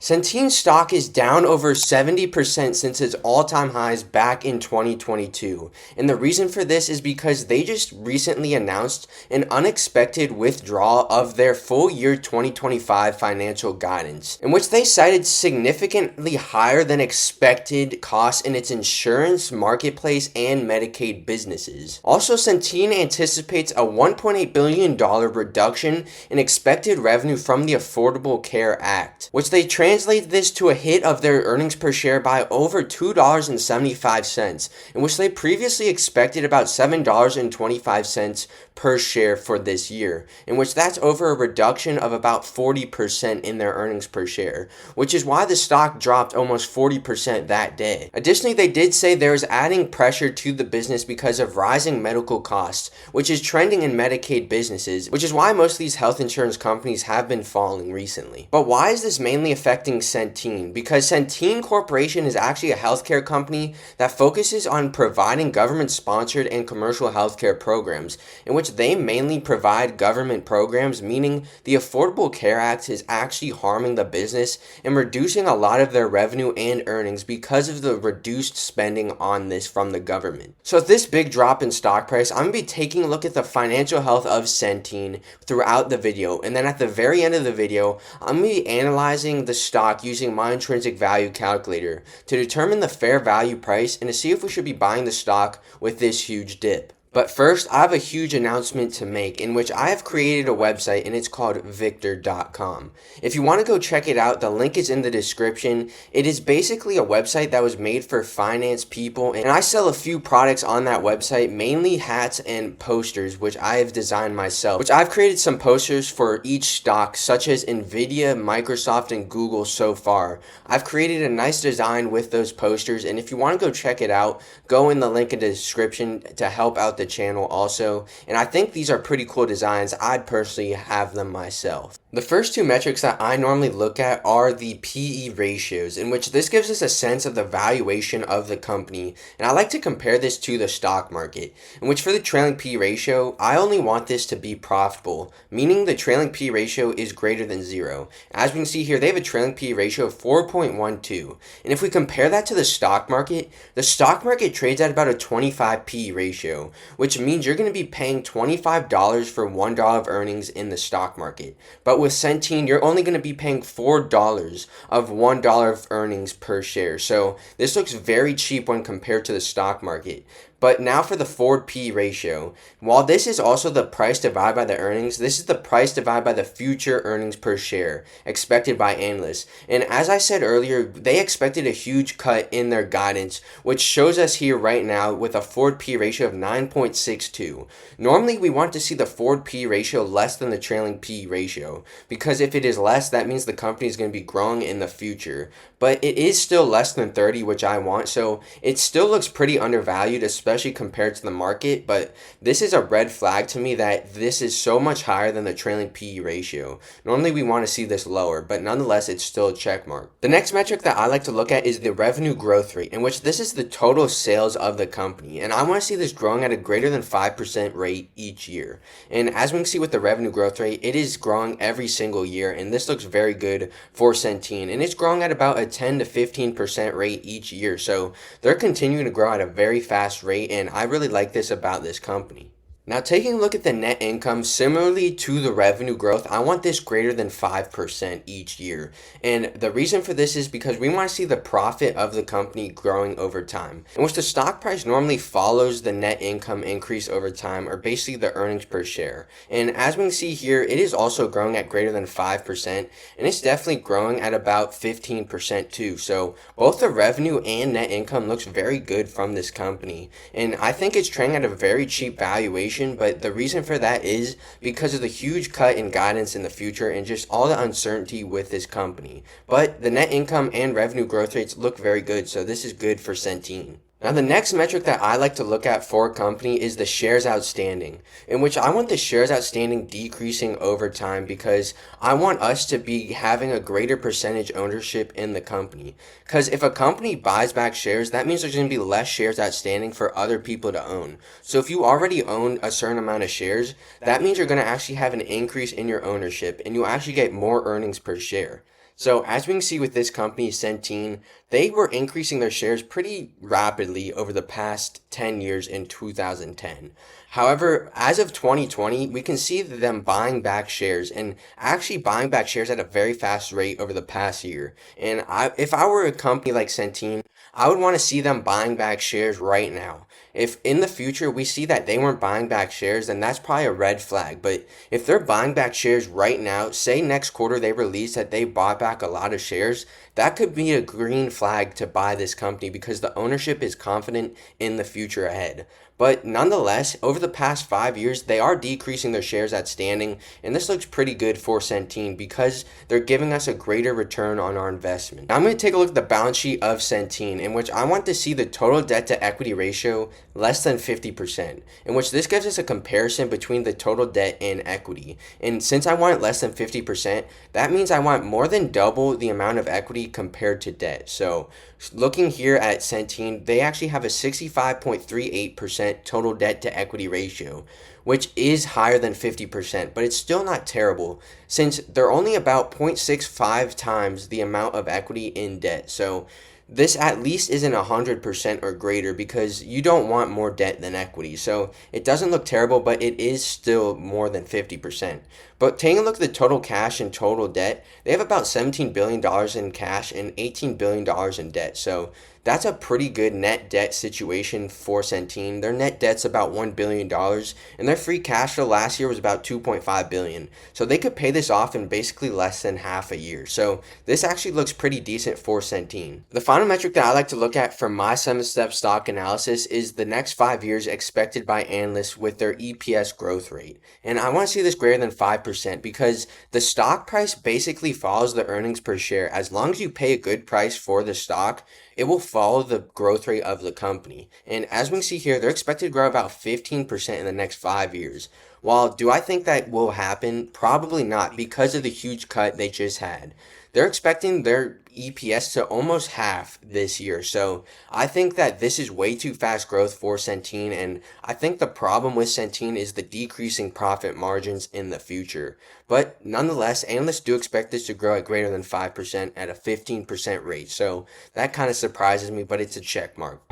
Centene stock is down over 70% since its all-time highs back in 2022. And the reason for this is because they just recently announced an unexpected withdrawal of their full year 2025 financial guidance, in which they cited significantly higher than expected costs in its insurance, marketplace, and Medicaid businesses. Also, Centene anticipates a $1.8 billion reduction in expected revenue from the Affordable Care Act, which they translate this to a hit of their earnings per share by over $2.75, in which they previously expected about $7.25 per share for this year, in which that's over a reduction of about 40% in their earnings per share, which is why the stock dropped almost 40% that day. Additionally, they did say there is adding pressure to the business because of rising medical costs, which is trending in Medicaid businesses, which is why most of these health insurance companies have been falling recently. But why is this mainly affecting Centene? Because Centene Corporation is actually a healthcare company that focuses on providing government-sponsored and commercial healthcare programs, in which they mainly provide government programs, meaning the Affordable Care Act is actually harming the business and reducing a lot of their revenue and earnings because of the reduced spending on this from the government. So with this big drop in stock price, I'm going to be taking a look at the financial health of Centene throughout the video, and then at the very end of the video, I'm going to be analyzing the stock using my intrinsic value calculator to determine the fair value price and to see if we should be buying the stock with this huge dip. But first, I have a huge announcement to make, in which I have created a website and it's called Victor.com. If you want to go check it out, the link is in the description. It is basically a website that was made for finance people, and I sell a few products on that website, mainly hats and posters, which I have designed myself, which I've created some posters for each stock, such as Nvidia, Microsoft, and Google so far. I've created a nice design with those posters, and if you want to go check it out, go in the link in the description to help out the channel also, and I think these are pretty cool designs. I'd personally have them myself. The first two metrics that I normally look at are the PE ratios, in which this gives us a sense of the valuation of the company, and I like to compare this to the stock market, in which for the trailing PE ratio, I only want this to be profitable, meaning the trailing PE ratio is greater than 0. As we can see here, they have a trailing PE ratio of 4.12, and if we compare that to the stock market trades at about a 25 PE ratio, which means you're going to be paying $25 for $1 of earnings in the stock market. But with Centene, you're only going to be paying $4 of $1 of earnings per share. So this looks very cheap when compared to the stock market. But now for the forward P ratio. While this is also the price divided by the earnings, this is the price divided by the future earnings per share expected by analysts. And as I said earlier, they expected a huge cut in their guidance, which shows us here right now with a forward P ratio of 9.62. Normally, we want to see the forward P ratio less than the trailing P ratio, because if it is less, that means the company is going to be growing in the future. But it is still less than 30, which I want, so it still looks pretty undervalued, especially compared to the market, but this is a red flag to me that this is so much higher than the trailing PE ratio. Normally we want to see this lower, but nonetheless it's still a check mark. The next metric that I like to look at is the revenue growth rate, in which this is the total sales of the company, and I want to see this growing at a greater than 5% rate each year. And as we can see with the revenue growth rate, it is growing every single year, and this looks very good for Centene, and it's growing at about a 10 to 15% rate each year, so they're continuing to grow at a very fast rate, and I really like this about this company. Now, taking a look at the net income, similarly to the revenue growth, I want this greater than 5% each year. And the reason for this is because we want to see the profit of the company growing over time, in which the stock price normally follows the net income increase over time, or basically the earnings per share. And as we can see here, it is also growing at greater than 5%, and it's definitely growing at about 15% too. So both the revenue and net income looks very good from this company. And I think it's trading at a very cheap valuation, but the reason for that is because of the huge cut in guidance in the future and just all the uncertainty with this company. But the net income and revenue growth rates look very good, so this is good for Centene. Now, the next metric that I like to look at for a company is the shares outstanding, in which I want the shares outstanding decreasing over time because I want us to be having a greater percentage ownership in the company. Because if a company buys back shares, that means there's going to be less shares outstanding for other people to own. So if you already own a certain amount of shares, that means you're going to actually have an increase in your ownership and you'll actually get more earnings per share. So as we can see with this company, Centene, they were increasing their shares pretty rapidly over the past 10 years in 2010. However, as of 2020, we can see them buying back shares and actually buying back shares at a very fast rate over the past year. And if I were a company like Centene, I would want to see them buying back shares right now. If in the future we see that they weren't buying back shares, then that's probably a red flag. But if they're buying back shares right now, say next quarter they release that they bought back a lot of shares, that could be a green flag to buy this company because the ownership is confident in the future ahead. But nonetheless, over the past 5 years, they are decreasing their shares outstanding, and this looks pretty good for Centene because they're giving us a greater return on our investment. Now I'm going to take a look at the balance sheet of Centene, in which I want to see the total debt to equity ratio less than 50%, in which this gives us a comparison between the total debt and equity. And since I want it less than 50%, that means I want more than double the amount of equity compared to debt. So looking here at Centene, they actually have a 65.38% total debt to equity ratio, which is higher than 50%, but it's still not terrible since they're only about 0.65 times the amount of equity in debt. So this at least isn't 100% or greater because you don't want more debt than equity. So it doesn't look terrible, but it is still more than 50%. But taking a look at the total cash and total debt, they have about $17 billion in cash and $18 billion in debt. So that's a pretty good net debt situation for Centene. Their net debt's about $1 billion, and their free cash flow last year was about $2.5 billion. So they could pay this off in basically less than half a year. So this actually looks pretty decent for Centene. The final metric that I like to look at for my 7-step stock analysis is the next 5 years expected by analysts with their EPS growth rate. And I want to see this greater than 5% because the stock price basically follows the earnings per share. As long as you pay a good price for the stock, it will follow the growth rate of the company. And as we can see here, they're expected to grow about 15% in the next 5 years. While do I think that will happen? Probably not because of the huge cut they just had. They're expecting their EPS to almost half this year. So I think that this is way too fast growth for Centene, and I think the problem with Centene is the decreasing profit margins in the future. But nonetheless, analysts do expect this to grow at greater than 5% at a 15% rate. So that kind of surprises me, but it's a check mark.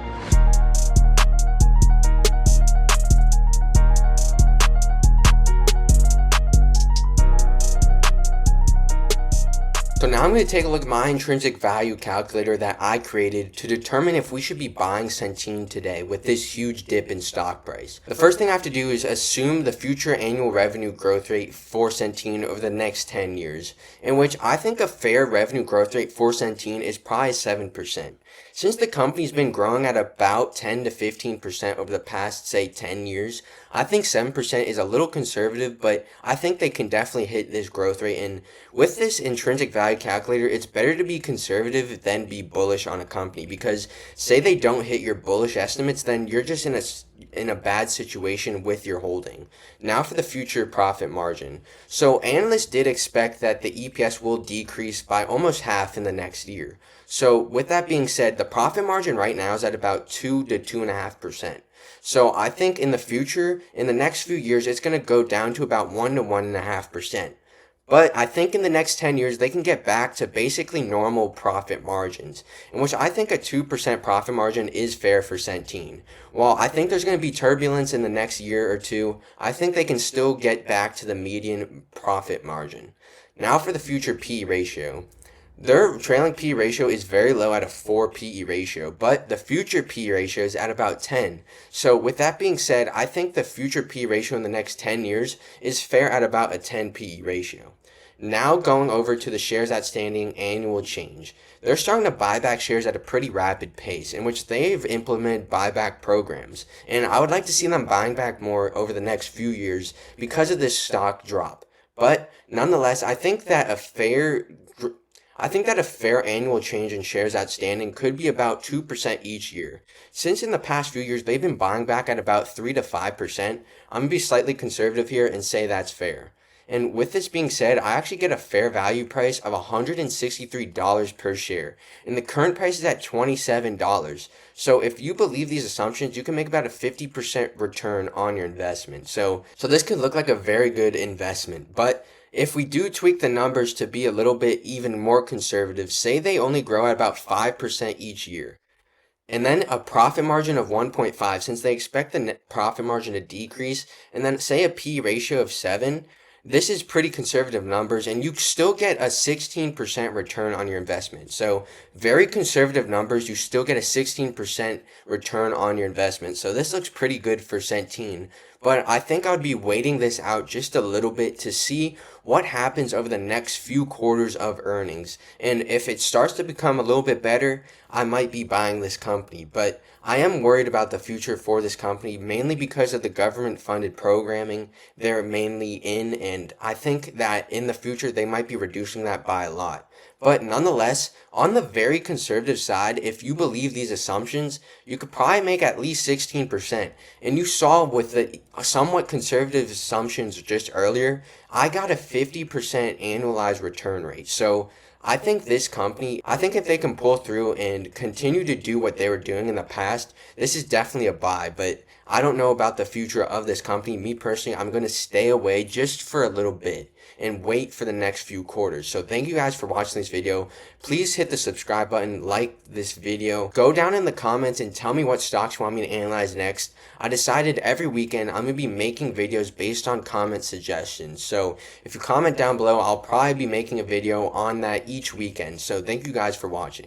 So now I'm going to take a look at my intrinsic value calculator that I created to determine if we should be buying Centene today with this huge dip in stock price. The first thing I have to do is assume the future annual revenue growth rate for Centene over the next 10 years, in which I think a fair revenue growth rate for Centene is probably 7%. Since the company's been growing at about 10 to 15% over the past, say, 10 years, I think 7% is a little conservative, but I think they can definitely hit this growth rate. And with this intrinsic value calculator, it's better to be conservative than be bullish on a company because say they don't hit your bullish estimates, then you're just in a bad situation with your holding. Now for the future profit margin. So analysts did expect that the EPS will decrease by almost half in the next year. So with that being said, the profit margin right now is at about 2 to 2.5%. So I think in the future, in the next few years, it's going to go down to about 1 to 1.5%. But I think in the next 10 years, they can get back to basically normal profit margins, in which I think a 2% profit margin is fair for Centene. While I think there's going to be turbulence in the next year or two, I think they can still get back to the median profit margin. Now for the future P ratio. Their trailing P ratio is very low at a 4 PE ratio, but the future P ratio is at about 10. So with that being said, I think the future P ratio in the next 10 years is fair at about a 10 PE ratio. Now going over to the shares outstanding annual change. They're starting to buy back shares at a pretty rapid pace in which they've implemented buyback programs. And I would like to see them buying back more over the next few years because of this stock drop. But nonetheless, I think that a fair annual change in shares outstanding could be about 2% each year. Since in the past few years they've been buying back at about 3 to 5%, I'm going to be slightly conservative here and say that's fair. And with this being said, I actually get a fair value price of $163 per share. And the current price is at $27. So if you believe these assumptions, you can make about a 50% return on your investment. So this could look like a very good investment. But if we do tweak the numbers to be a little bit even more conservative, say they only grow at about 5% each year, and then a profit margin of 1.5, since they expect the net profit margin to decrease, and then say a P ratio of 7, this is pretty conservative numbers, and you still get a 16% return on your investment. So very conservative numbers, you still get a 16% return on your investment. So this looks pretty good for Centene. But I think I would be waiting this out just a little bit to see what happens over the next few quarters of earnings. And if it starts to become a little bit better, I might be buying this company. But I am worried about the future for this company, mainly because of the government funded programming they're mainly in. And I think that in the future, they might be reducing that by a lot. But nonetheless, on the very conservative side, if you believe these assumptions, you could probably make at least 16%. And you saw with the somewhat conservative assumptions just earlier, I got a 50% annualized return rate. So I think this company, I think if they can pull through and continue to do what they were doing in the past, this is definitely a buy. But I don't know about the future of this company. Me personally, I'm going to stay away just for a little bit and wait for the next few quarters. So thank you guys for watching this video. Please hit the subscribe button, like this video. Go down in the comments and tell me what stocks you want me to analyze next. I decided every weekend I'm going to be making videos based on comment suggestions. So if you comment down below, I'll probably be making a video on that each weekend. So thank you guys for watching.